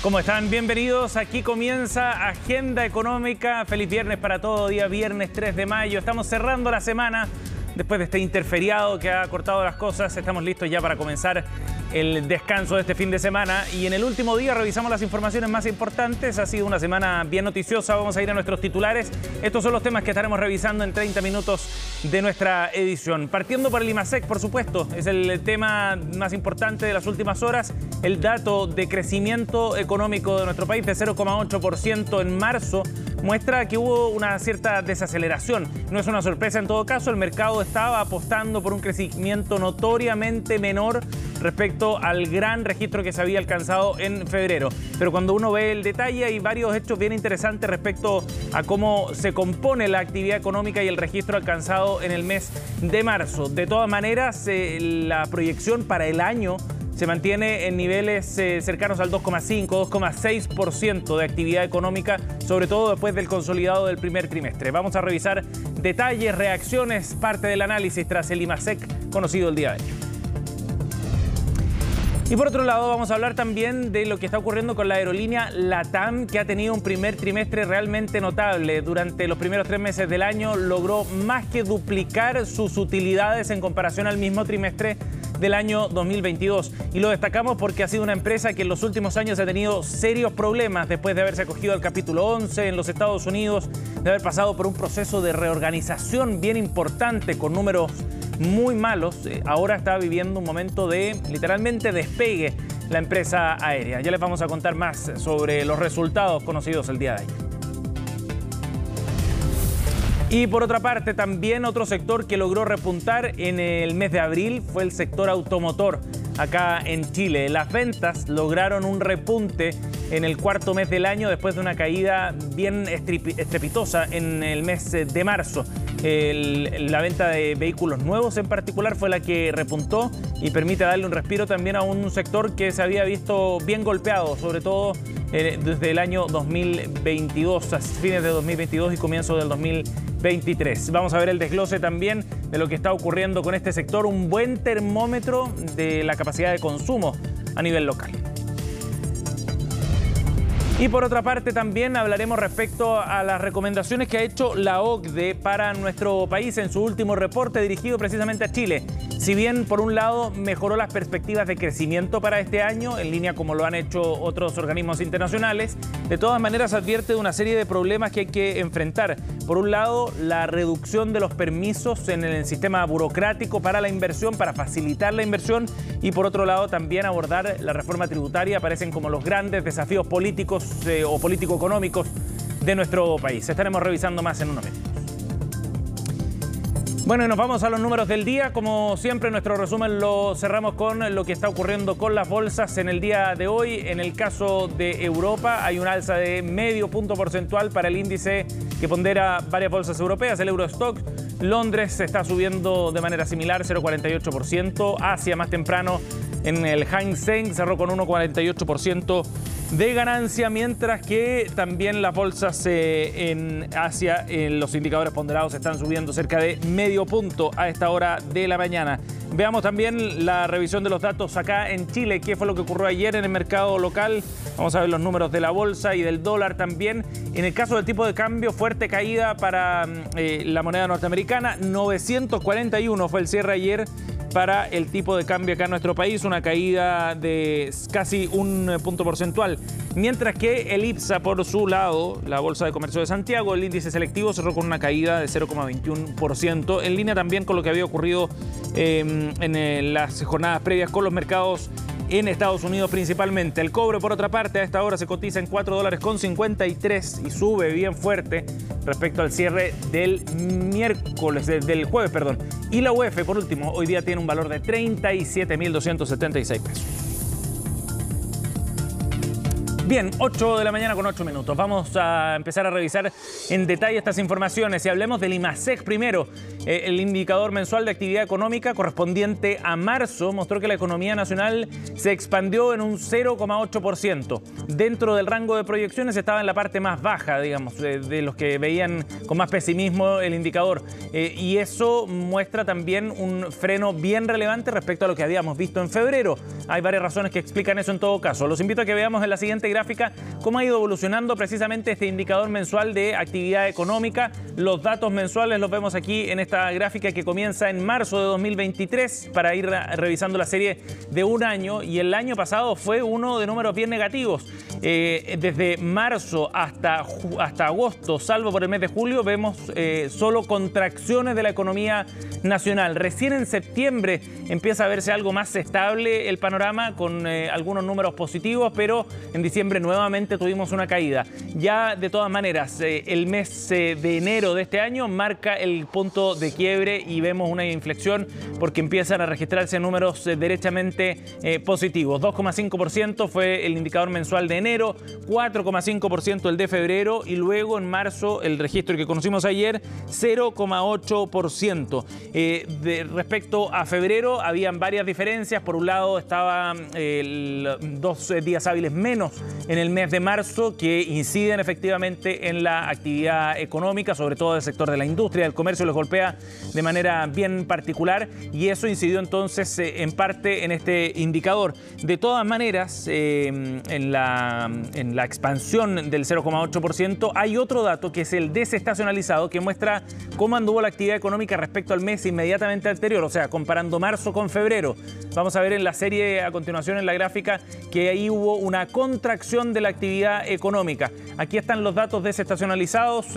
¿Cómo están? Bienvenidos. Aquí comienza Agenda Económica. Feliz viernes para todo, día viernes 3 de mayo. Estamos cerrando la semana después de este interferiado que ha cortado las cosas. Estamos listos ya para comenzar el descanso de este fin de semana. Y en el último día revisamos las informaciones más importantes. Ha sido una semana bien noticiosa. Vamos a ir a nuestros titulares. Estos son los temas que estaremos revisando en 30 minutos de nuestra edición. Partiendo por el IMASEC, por supuesto. Es el tema más importante de las últimas horas. El dato de crecimiento económico de nuestro país de 0,8% en marzo muestra que hubo una cierta desaceleración. No es una sorpresa en todo caso. El mercado estaba apostando por un crecimiento notoriamente menor respecto al gran registro que se había alcanzado en febrero. Pero cuando uno ve el detalle, hay varios hechos bien interesantes respecto a cómo se compone la actividad económica y el registro alcanzado en el mes de marzo. De todas maneras, la proyección para el año se mantiene en niveles cercanos al 2,5, 2,6% de actividad económica, sobre todo después del consolidado del primer trimestre. Vamos a revisar detalles, reacciones, parte del análisis tras el IMASEC conocido el día de hoy. Y por otro lado, vamos a hablar también de lo que está ocurriendo con la aerolínea LATAM, que ha tenido un primer trimestre realmente notable. Durante los primeros 3 meses del año logró más que duplicar sus utilidades en comparación al mismo trimestre del año 2022. Y lo destacamos porque ha sido una empresa que en los últimos años ha tenido serios problemas después de haberse acogido al capítulo 11 en los Estados Unidos, de haber pasado por un proceso de reorganización bien importante con números muy malos. Ahora está viviendo un momento de literalmente despegue la empresa aérea. Ya les vamos a contar más sobre los resultados conocidos el día de ayer. Y por otra parte, también otro sector que logró repuntar en el mes de abril fue el sector automotor acá en Chile. Las ventas lograron un repunte en el cuarto mes del año después de una caída bien estrepitosa en el mes de marzo. La venta de vehículos nuevos en particular fue la que repuntó y permite darle un respiro también a un sector que se había visto bien golpeado, sobre todo desde el año 2022, a fines de 2022 y comienzo del 2023. Vamos a ver el desglose también de lo que está ocurriendo con este sector, un buen termómetro de la capacidad de consumo a nivel local. Y por otra parte también hablaremos respecto a las recomendaciones que ha hecho la OCDE para nuestro país en su último reporte dirigido precisamente a Chile. Si bien por un lado mejoró las perspectivas de crecimiento para este año, en línea como lo han hecho otros organismos internacionales, de todas maneras advierte de una serie de problemas que hay que enfrentar. Por un lado, la reducción de los permisos en el sistema burocrático para la inversión, para facilitar la inversión, y por otro lado también abordar la reforma tributaria aparecen como los grandes desafíos políticos o político-económicos de nuestro país. Estaremos revisando más en unos minutos. Bueno, y nos vamos a los números del día. Como siempre, nuestro resumen lo cerramos con lo que está ocurriendo con las bolsas en el día de hoy. En el caso de Europa, hay un alza de medio punto porcentual para el índice que pondera varias bolsas europeas, el Eurostoxx. Londres está subiendo de manera similar, 0,48%. Asia, más temprano, en el Hang Seng cerró con 1,48% de ganancia, mientras que también las bolsas en Asia, los indicadores ponderados están subiendo cerca de medio punto a esta hora de la mañana. Veamos también la revisión de los datos acá en Chile, qué fue lo que ocurrió ayer en el mercado local. Vamos a ver los números de la bolsa y del dólar también. En el caso del tipo de cambio, fuerte caída para la moneda norteamericana, 941 fue el cierre ayer para el tipo de cambio acá en nuestro país, una caída de casi un punto porcentual. Mientras que el IPSA, por su lado, la Bolsa de Comercio de Santiago, el índice selectivo cerró con una caída de 0,21%, en línea también con lo que había ocurrido en las jornadas previas con los mercados en Estados Unidos principalmente. El cobre, por otra parte, a esta hora se cotiza en $4.53 y sube bien fuerte respecto al cierre del jueves. Y la UF, por último, hoy día tiene un valor de 37.276 pesos. Bien, 8 de la mañana con 8 minutos. Vamos a empezar a revisar en detalle estas informaciones y hablemos del IMASEC primero. El indicador mensual de actividad económica correspondiente a marzo mostró que la economía nacional se expandió en un 0,8%. Dentro del rango de proyecciones estaba en la parte más baja, digamos, de los que veían con más pesimismo el indicador. Y eso muestra también un freno bien relevante respecto a lo que habíamos visto en febrero. Hay varias razones que explican eso en todo caso. Los invito a que veamos en la siguiente gráfica cómo ha ido evolucionando precisamente este indicador mensual de actividad económica. Los datos mensuales los vemos aquí en esta gráfica que comienza en marzo de 2023 para ir revisando la serie de un año, y el año pasado fue uno de números bien negativos. Desde marzo hasta agosto, salvo por el mes de julio, vemos solo contracciones de la economía nacional. Recién en septiembre empieza a verse algo más estable el panorama con algunos números positivos, pero en diciembre nuevamente tuvimos una caída. Ya de todas maneras, el mes de enero de este año marca el punto de quiebre y vemos una inflexión porque empiezan a registrarse números derechamente positivos. 2,5% fue el indicador mensual de enero, 4,5% el de febrero y luego en marzo el registro que conocimos ayer, 0,8%. Respecto a febrero habían varias diferencias. Por un lado estaban 2 días hábiles menos en el mes de marzo que inciden efectivamente en la actividad económica, sobre todo del sector de la industria, del comercio, les golpea de manera bien particular y eso incidió entonces en parte en este indicador. De todas maneras, en la expansión del 0,8% hay otro dato que es el desestacionalizado, que muestra cómo anduvo la actividad económica respecto al mes inmediatamente anterior, o sea, comparando marzo con febrero. Vamos a ver en la serie a continuación en la gráfica que ahí hubo una contracción de la actividad económica. Aquí están los datos desestacionalizados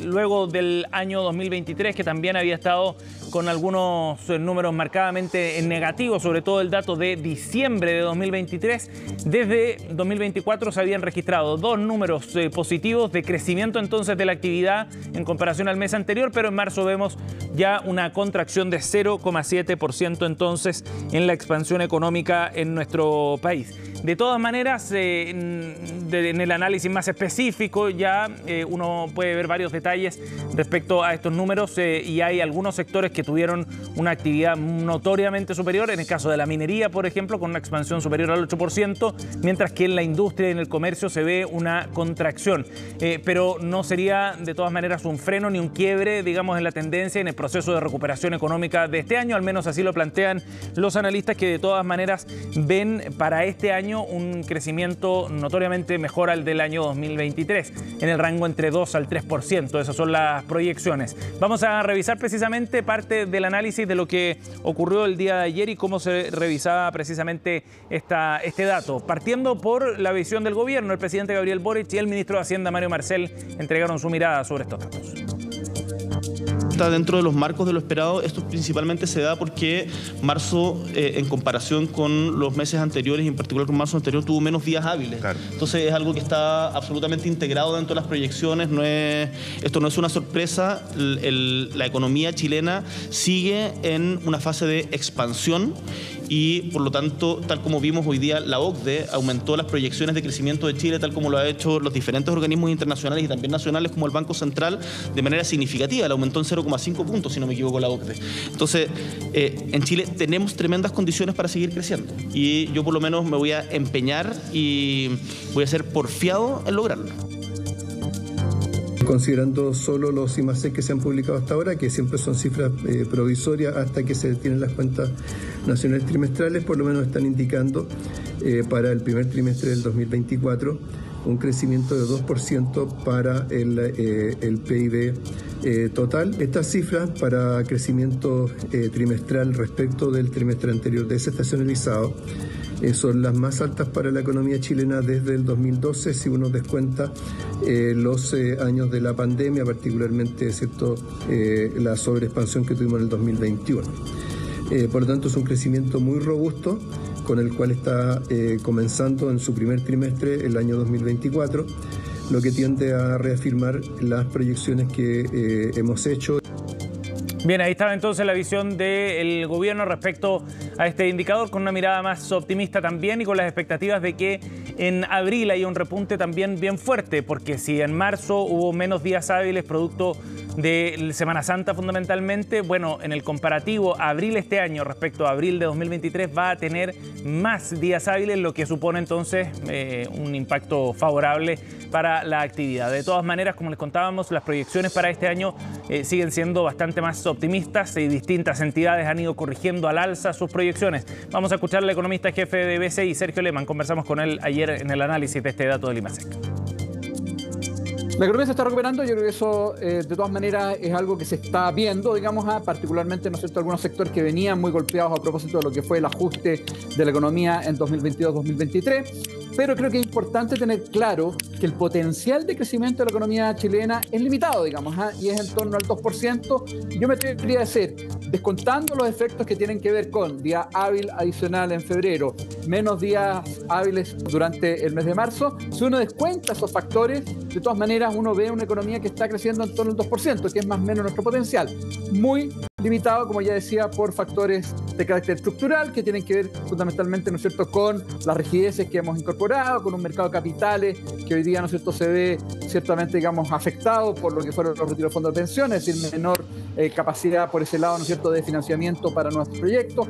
luego del año 2023, que también había estado con algunos números marcadamente negativos, sobre todo el dato de diciembre de 2023. Desde 2024 se habían registrado 2 números positivos de crecimiento entonces de la actividad en comparación al mes anterior, pero en marzo vemos ya una contracción de 0,7% entonces en la expansión económica en nuestro país. De todas maneras, en el análisis más específico ya uno puede ver varios detalles respecto a estos números y hay algunos sectores que tuvieron una actividad notoriamente superior, en el caso de la minería, por ejemplo, con una expansión superior al 8%, mientras que en la industria y en el comercio se ve una contracción. Pero no sería de todas maneras un freno ni un quiebre, digamos, en la tendencia, en el proceso de recuperación económica de este año, al menos así lo plantean los analistas, que de todas maneras ven para este año un crecimiento notoriamente mejor al del año 2023, en el rango entre 2 al 3%. Esas son las proyecciones. Vamos a revisar precisamente parte del análisis de lo que ocurrió el día de ayer y cómo se revisaba precisamente este dato. Partiendo por la visión del gobierno, el presidente Gabriel Boric y el ministro de Hacienda, Mario Marcel, entregaron su mirada sobre estos datos. Está dentro de los marcos de lo esperado. Esto principalmente se da porque marzo, en comparación con los meses anteriores y en particular con marzo anterior, tuvo menos días hábiles. Claro. Entonces es algo que está absolutamente integrado dentro de las proyecciones. Esto no es una sorpresa. La economía chilena sigue en una fase de expansión y por lo tanto, tal como vimos hoy día, la OCDE aumentó las proyecciones de crecimiento de Chile, tal como lo ha hecho los diferentes organismos internacionales y también nacionales como el Banco Central, de manera significativa. La aumentó en 0,5 puntos, si no me equivoco, la OCDE. Entonces, en Chile tenemos tremendas condiciones para seguir creciendo y yo por lo menos me voy a empeñar y voy a ser porfiado en lograrlo. Considerando solo los IMACEC que se han publicado hasta ahora, que siempre son cifras provisorias hasta que se tienen las cuentas nacionales trimestrales, por lo menos están indicando para el primer trimestre del 2024 un crecimiento de 2% para el PIB total. Estas cifras para crecimiento trimestral respecto del trimestre anterior desestacionalizado son las más altas para la economía chilena desde el 2012, si uno descuenta los años de la pandemia, particularmente ¿cierto? La sobreexpansión que tuvimos en el 2021. Por lo tanto, es un crecimiento muy robusto, con el cual está comenzando en su primer trimestre el año 2024, lo que tiende a reafirmar las proyecciones que hemos hecho. Bien, ahí estaba entonces la visión del gobierno respecto a este indicador, con una mirada más optimista también y con las expectativas de que en abril haya un repunte también bien fuerte, porque si en marzo hubo menos días hábiles producto de Semana Santa fundamentalmente. Bueno, en el comparativo, abril este año respecto a abril de 2023 va a tener más días hábiles, lo que supone entonces un impacto favorable para la actividad. De todas maneras, como les contábamos, las proyecciones para este año siguen siendo bastante más optimistas y distintas entidades han ido corrigiendo al alza sus proyecciones. Vamos a escuchar al economista jefe de BCI, Sergio Lehmann. Conversamos con él ayer en el análisis de este dato del IMASEC. La economía se está recuperando, yo creo que eso de todas maneras es algo que se está viendo, digamos, particularmente, ¿no es cierto?, algunos sectores que venían muy golpeados a propósito de lo que fue el ajuste de la economía en 2022-2023. Pero creo que es importante tener claro que el potencial de crecimiento de la economía chilena es limitado, digamos, y es en torno al 2%. Yo me atrevería a decir, descontando los efectos que tienen que ver con día hábil adicional en febrero, menos días hábiles durante el mes de marzo, si uno descuenta esos factores, de todas maneras uno ve una economía que está creciendo en torno al 2%, que es más o menos nuestro potencial. Muy limitado, como ya decía, por factores de carácter estructural que tienen que ver fundamentalmente, ¿no es cierto?, con las rigideces que hemos incorporado, con un mercado de capitales que hoy día, ¿no es cierto?, se ve ciertamente, digamos, afectado por lo que fueron los retiros de fondos de pensiones, es decir, menor capacidad por ese lado, ¿no es cierto?, de financiamiento para nuestros proyectos.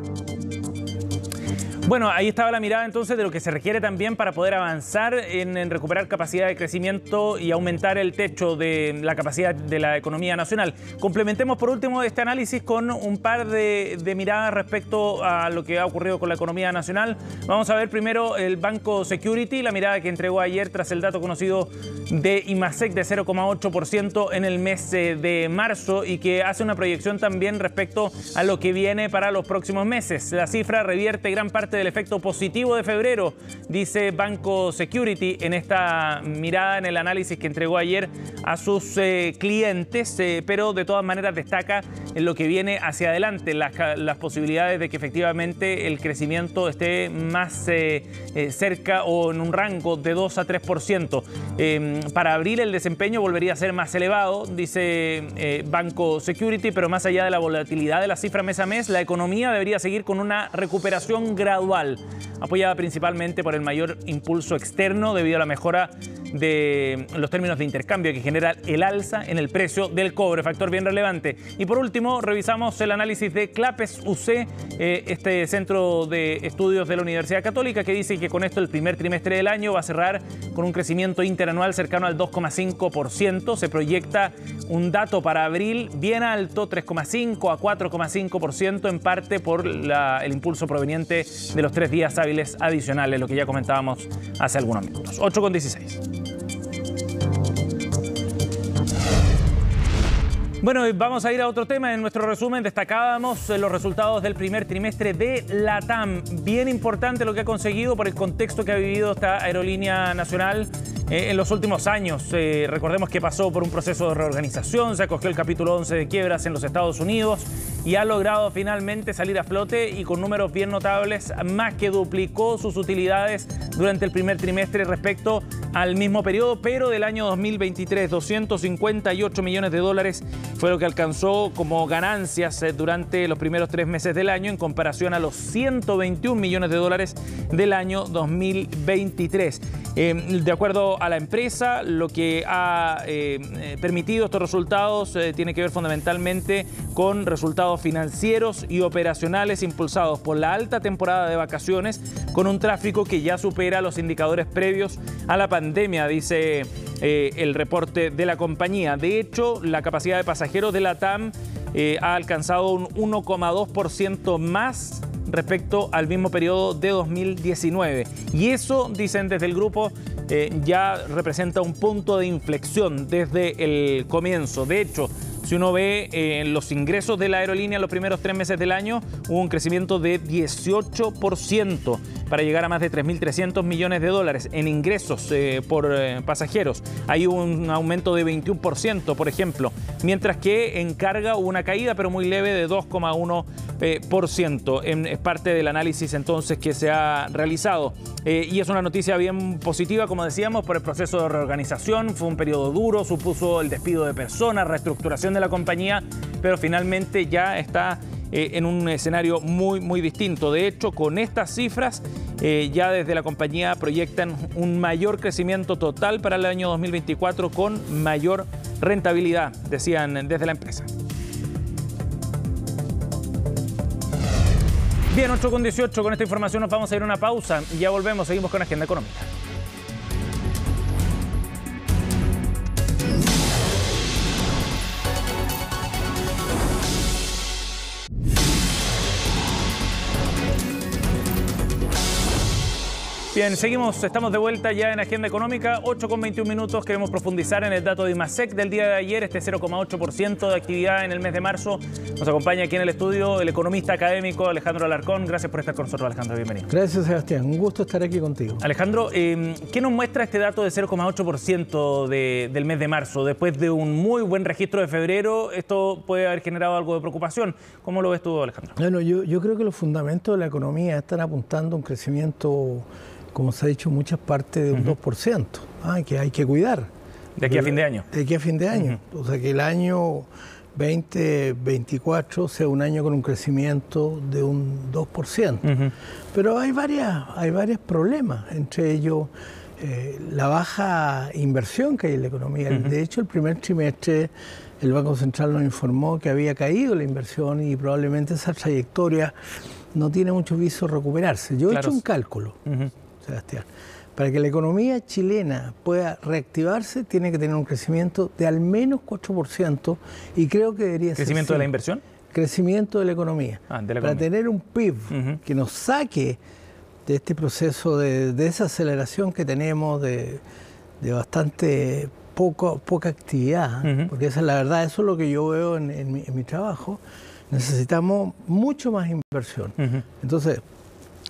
Bueno, ahí estaba la mirada entonces de lo que se requiere también para poder avanzar en recuperar capacidad de crecimiento y aumentar el techo de la capacidad de la economía nacional. Complementemos por último este análisis con un par de miradas respecto a lo que ha ocurrido con la economía nacional. Vamos a ver primero el Banco Security, la mirada que entregó ayer tras el dato conocido de IMASEC de 0,8% en el mes de marzo y que hace una proyección también respecto a lo que viene para los próximos meses. La cifra revierte gran parte del efecto positivo de febrero, dice Banco Security en esta mirada, en el análisis que entregó ayer a sus clientes, pero de todas maneras destaca en lo que viene hacia adelante, las posibilidades de que efectivamente el crecimiento esté más cerca o en un rango de 2 a 3%. Para abril el desempeño volvería a ser más elevado, dice Banco Security, pero más allá de la volatilidad de la cifra mes a mes, la economía debería seguir con una recuperación gradual, apoyada principalmente por el mayor impulso externo debido a la mejora de los términos de intercambio que genera el alza en el precio del cobre, factor bien relevante. Y por último, revisamos el análisis de Clapes UC, este centro de estudios de la Universidad Católica, que dice que con esto el primer trimestre del año va a cerrar con un crecimiento interanual cercano al 2,5%. Se proyecta un dato para abril bien alto, 3,5 a 4,5%, en parte por el impulso proveniente de los 3 días hábiles adicionales, lo que ya comentábamos hace algunos minutos. 8,16. Bueno, vamos a ir a otro tema. En nuestro resumen destacábamos los resultados del primer trimestre de LATAM. Bien importante lo que ha conseguido por el contexto que ha vivido esta aerolínea nacional en los últimos años. Recordemos que pasó por un proceso de reorganización, se acogió el capítulo 11 de quiebras en los Estados Unidos y ha logrado finalmente salir a flote y con números bien notables, más que duplicó sus utilidades durante el primer trimestre respecto al mismo periodo, pero del año 2023, 258 millones de dólares fue lo que alcanzó como ganancias durante los primeros 3 meses del año en comparación a los 121 millones de dólares del año 2023. De acuerdo a la empresa, lo que ha permitido estos resultados tiene que ver fundamentalmente con resultados financieros y operacionales impulsados por la alta temporada de vacaciones, con un tráfico que ya supera los indicadores previos a la pandemia, dice el reporte de la compañía. De hecho, la capacidad de pasajeros de LATAM ha alcanzado un 1,2% más respecto al mismo periodo de 2019. Y eso, dicen desde el grupo, ya representa un punto de inflexión desde el comienzo. De hecho, si uno ve los ingresos de la aerolínea en los primeros 3 meses del año, hubo un crecimiento de 18% para llegar a más de 3.300 millones de dólares en ingresos por pasajeros. Hay un aumento de 21%, por ejemplo, mientras que en carga hubo una caída, pero muy leve, de 2,1%. Es parte del análisis entonces que se ha realizado. Y es una noticia bien positiva, como decíamos, por el proceso de reorganización. Fue un periodo duro, supuso el despido de personas, reestructuración de la compañía, pero finalmente ya está en un escenario muy distinto. De hecho, con estas cifras, ya desde la compañía proyectan un mayor crecimiento total para el año 2024 con mayor rentabilidad, decían desde la empresa. Bien, 8:18, con esta información nos vamos a ir a una pausa y ya volvemos, seguimos con Agenda Económica. Bien, seguimos, estamos de vuelta ya en Agenda Económica, 8:21 minutos. Queremos profundizar en el dato de IMASEC del día de ayer, este 0,8% de actividad en el mes de marzo. Nos acompaña aquí en el estudio el economista académico Alejandro Alarcón. Gracias por estar con nosotros, Alejandro, bienvenido. Gracias, Sebastián, un gusto estar aquí contigo. Alejandro, ¿qué nos muestra este dato de 0,8% del mes de marzo? Después de un muy buen registro de febrero, esto puede haber generado algo de preocupación. ¿Cómo lo ves tú, Alejandro? Bueno, yo creo que los fundamentos de la economía están apuntando a un crecimiento, como se ha dicho en muchas partes, de un 2%, que hay que cuidar. ¿De aquí a fin de año? De aquí a fin de año. O sea, que el año 2024 sea un año con un crecimiento de un 2%. Pero hay varios problemas, entre ellos la baja inversión que hay en la economía. De hecho, el primer trimestre el Banco Central nos informó que había caído la inversión y probablemente esa trayectoria no tiene mucho viso recuperarse. Yo he hecho un cálculo, Sebastián. Para que la economía chilena pueda reactivarse, tiene que tener un crecimiento de al menos 4% y creo que debería ser... ¿Crecimiento de la inversión? Crecimiento de la economía. Para tener un PIB que nos saque de este proceso de desaceleración que tenemos, de bastante poca actividad, porque esa es la verdad, eso es lo que yo veo en mi trabajo. Necesitamos mucho más inversión. Entonces,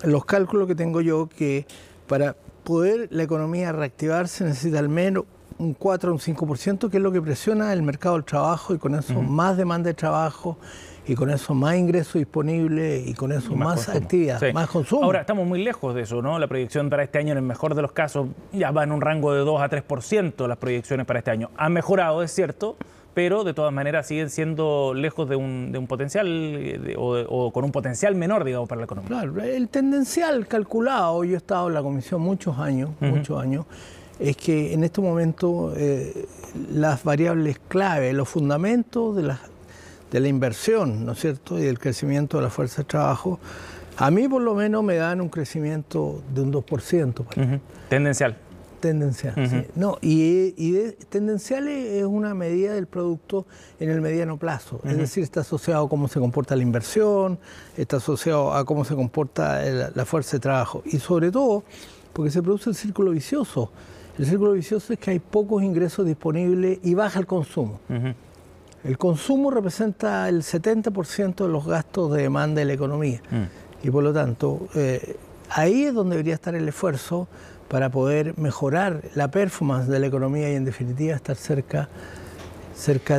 los cálculos que tengo yo, que para poder la economía reactivarse necesita al menos un 4 o un 5%, que es lo que presiona el mercado del trabajo, y con eso más demanda de trabajo, y con eso más ingresos disponibles, y con eso más actividad, más consumo. Ahora, estamos muy lejos de eso, ¿no? La proyección para este año, en el mejor de los casos, ya va en un rango de 2 a 3% las proyecciones para este año. Han mejorado, es cierto, pero de todas maneras siguen siendo lejos de un potencial o con un potencial menor, digamos, para la economía. Claro, el tendencial calculado, yo he estado en la comisión muchos años, es que en este momento las variables clave, los fundamentos de la inversión, ¿no es cierto?, y del crecimiento de la fuerza de trabajo, a mí por lo menos me dan un crecimiento de un 2%. Tendencial. Tendencial, sí. No, y tendencial es una medida del producto en el mediano plazo. Es decir, está asociado a cómo se comporta la inversión, está asociado a cómo se comporta la fuerza de trabajo. Y sobre todo, porque se produce el círculo vicioso. El círculo vicioso es que hay pocos ingresos disponibles y baja el consumo. El consumo representa el 70% de los gastos de demanda de la economía. Y por lo tanto, ahí es donde debería estar el esfuerzo para poder mejorar la performance de la economía y, en definitiva, estar cerca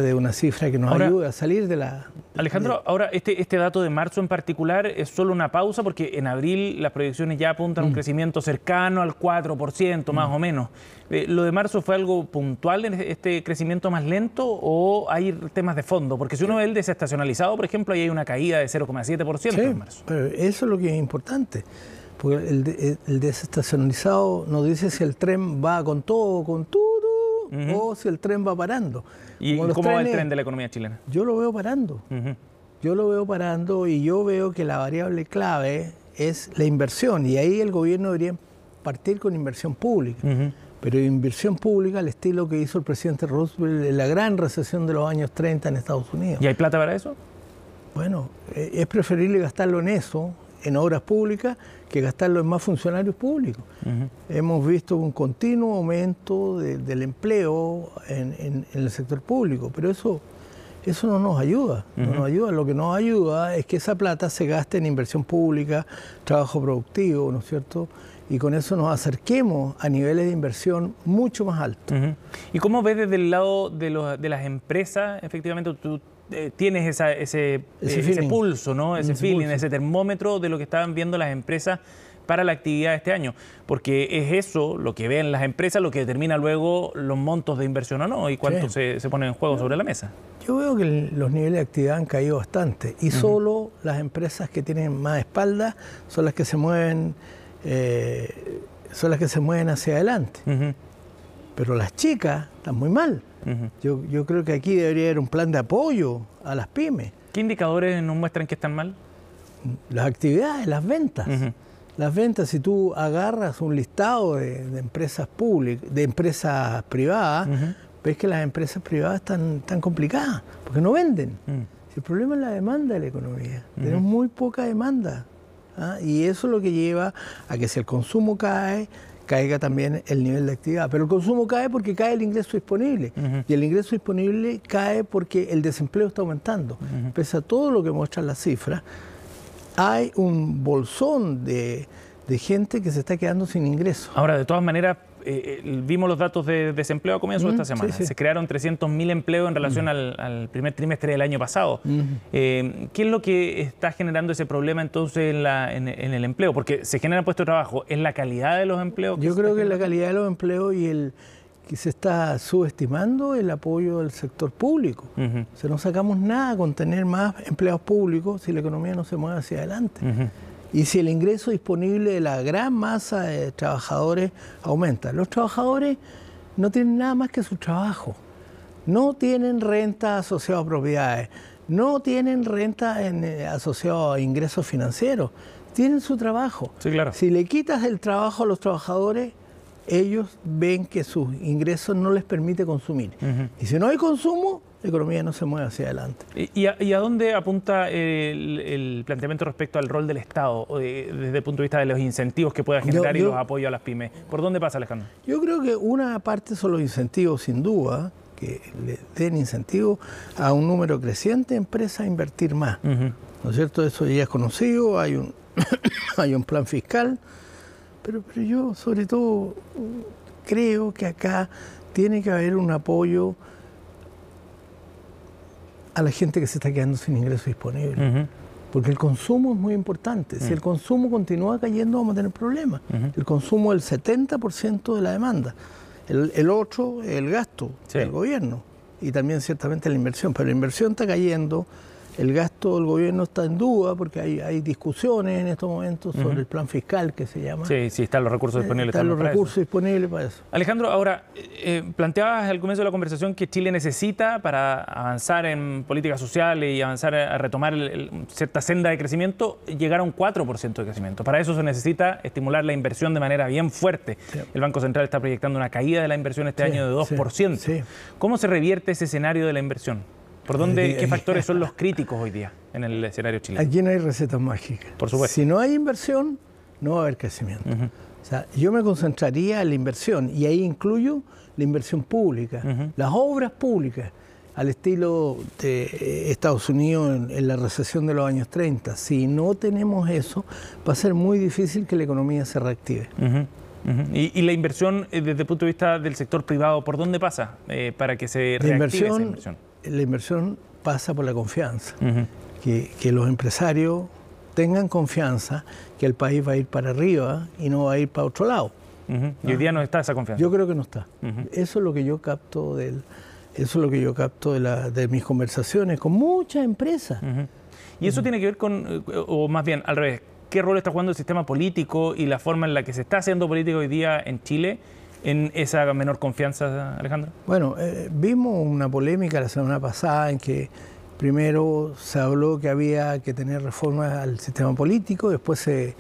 de una cifra que nos ayude a salir de la... Alejandro, ahora este dato de marzo en particular es solo una pausa, porque en abril las proyecciones ya apuntan a un crecimiento cercano al 4%, más o menos. ¿Lo de marzo fue algo puntual en este crecimiento más lento o hay temas de fondo? Porque si uno ve el desestacionalizado, por ejemplo, ahí hay una caída de 0,7% en marzo. Pero eso es lo que es importante. Porque el desestacionalizado nos dice si el tren va con todo, con todo, o si el tren va parando. ¿Y cómo va el tren de la economía chilena? Yo lo veo parando. Yo lo veo parando, y yo veo que la variable clave es la inversión. Y ahí el gobierno debería partir con inversión pública. Pero inversión pública al estilo que hizo el presidente Roosevelt en la gran recesión de los años 30 en Estados Unidos. ¿Y hay plata para eso? Bueno, es preferible gastarlo en eso, en obras públicas, que gastarlo en más funcionarios públicos. Hemos visto un continuo aumento del empleo en el sector público, pero eso no nos ayuda. No nos ayuda. Lo que nos ayuda es que esa plata se gaste en inversión pública, trabajo productivo, ¿no es cierto?, y con eso nos acerquemos a niveles de inversión mucho más altos. ¿Y cómo ves desde el lado de las empresas? Efectivamente, tú tienes ese pulso, ¿no? Ese feeling, ese termómetro de lo que estaban viendo las empresas para la actividad de este año, porque es eso, lo que ven las empresas, lo que determina luego los montos de inversión o no, y cuánto se pone en juego sobre la mesa. Yo veo que los niveles de actividad han caído bastante, y solo las empresas que tienen más espalda son las que se mueven hacia adelante. pero las chicas están muy mal. Yo creo que aquí debería haber un plan de apoyo a las pymes. ¿Qué indicadores nos muestran que están mal? Las actividades, las ventas. Las ventas, si tú agarras un listado de empresas públicas, de empresas privadas, ves que las empresas privadas están complicadas, porque no venden. El problema es la demanda de la economía. Tenemos muy poca demanda. Y eso es lo que lleva a que si el consumo cae, caiga también el nivel de actividad. Pero el consumo cae porque cae el ingreso disponible. Y el ingreso disponible cae porque el desempleo está aumentando. Pese a todo lo que muestran las cifras, hay un bolsón de gente que se está quedando sin ingresos. Ahora, de todas maneras, vimos los datos de desempleo a comienzo de esta semana. Se crearon 300.000 empleos en relación al primer trimestre del año pasado. ¿Qué es lo que está generando ese problema entonces en el empleo? Porque se generan puestos de trabajo. ¿Es la calidad de los empleos? Yo creo que es la calidad de los empleos y que se está subestimando el apoyo del sector público. O sea, no sacamos nada con tener más empleados públicos si la economía no se mueve hacia adelante. Y si el ingreso disponible de la gran masa de trabajadores aumenta. Los trabajadores no tienen nada más que su trabajo. No tienen renta asociada a propiedades. No tienen renta asociada a ingresos financieros. Tienen su trabajo. Sí, claro. Si le quitas el trabajo a los trabajadores, ellos ven que sus ingresos no les permite consumir. Y si no hay consumo, la economía no se mueve hacia adelante. ¿Y a dónde apunta el planteamiento respecto al rol del Estado desde el punto de vista de los incentivos que pueda generar y los apoyos a las pymes? ¿Por dónde pasa, Alejandro? Yo creo que una parte son los incentivos, sin duda, que le den incentivos a un número creciente de empresas a invertir más. ¿No es cierto? Eso ya es conocido, hay un plan fiscal. Pero yo, sobre todo, creo que acá tiene que haber un apoyo a la gente que se está quedando sin ingresos disponibles. Porque el consumo es muy importante. Si el consumo continúa cayendo, vamos a tener problemas. El consumo es el 70% de la demanda. El otro es el gasto del gobierno. Y también, ciertamente, la inversión. Pero la inversión está cayendo. El gasto del gobierno está en duda porque hay discusiones en estos momentos sobre el plan fiscal que se llama. Sí, están los recursos disponibles. Están los recursos disponibles para eso. Alejandro, ahora, planteabas al comienzo de la conversación que Chile necesita para avanzar en políticas sociales y avanzar a retomar cierta senda de crecimiento, llegar a un 4% de crecimiento. Para eso se necesita estimular la inversión de manera bien fuerte. El Banco Central está proyectando una caída de la inversión este año de 2%. ¿Cómo se revierte ese escenario de la inversión? ¿Por dónde, qué factores son los críticos hoy día en el escenario chileno? Aquí no hay recetas mágicas. Por supuesto. Si no hay inversión, no va a haber crecimiento. O sea, yo me concentraría en la inversión y ahí incluyo la inversión pública, las obras públicas, al estilo de Estados Unidos en la recesión de los años 30. Si no tenemos eso, va a ser muy difícil que la economía se reactive. ¿Y la inversión desde el punto de vista del sector privado, por dónde pasa para que se reactive esa inversión? La inversión pasa por la confianza, que los empresarios tengan confianza que el país va a ir para arriba y no va a ir para otro lado. ¿Y hoy día no está esa confianza? Yo creo que no está. Eso es lo que yo capto de mis conversaciones con muchas empresas. Y eso tiene que ver con, o más bien al revés, ¿qué rol está jugando el sistema político y la forma en la que se está haciendo política hoy día en Chile en esa menor confianza, Alejandro? Bueno, vimos una polémica la semana pasada en que primero se habló que había que tener reformas al sistema político, después de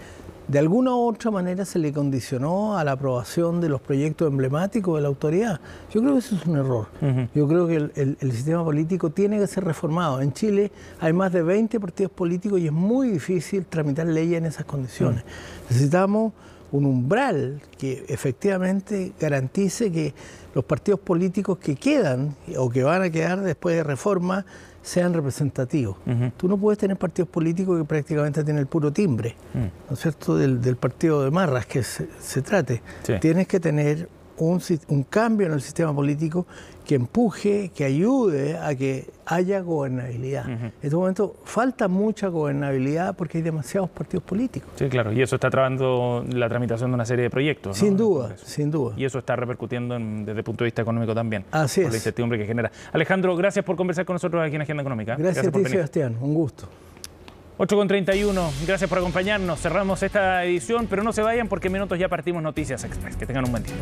alguna u otra manera se le condicionó a la aprobación de los proyectos emblemáticos de la autoridad. Yo creo que eso es un error. Yo creo que el sistema político tiene que ser reformado. En Chile hay más de 20 partidos políticos y es muy difícil tramitar leyes en esas condiciones. Necesitamos un umbral que efectivamente garantice que los partidos políticos que quedan o que van a quedar después de reforma sean representativos. Tú no puedes tener partidos políticos que prácticamente tienen el puro timbre, ¿no es cierto?, del partido de Marras que se trate. Tienes que tener un cambio en el sistema político que empuje, que ayude a que haya gobernabilidad. En este momento falta mucha gobernabilidad porque hay demasiados partidos políticos. Sí, claro, y eso está trabando la tramitación de una serie de proyectos, ¿no? Sin duda, sin duda. Y eso está repercutiendo desde el punto de vista económico también. Así es. Por la incertidumbre que genera. Alejandro, gracias por conversar con nosotros aquí en Agenda Económica. Gracias a ti, Sebastián, un gusto. 8:31, gracias por acompañarnos. Cerramos esta edición, pero no se vayan porque en minutos ya partimos Noticias Express. Que tengan un buen día.